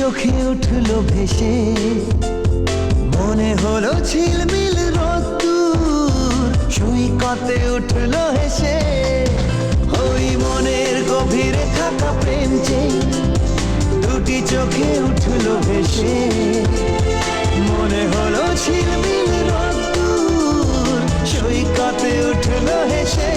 চোখে উঠলো ভেসে, মনে হলো ঝিলমিল রোদ্দুর, সৈকতে উঠলো হেসে। ওই মনের গভীরে থাকা প্রেম যে দুটি চোখে উঠলো ভেসে, মনে হলো ঝিলমিল রোদ্দুর, সৈকতে উঠলো হেসে।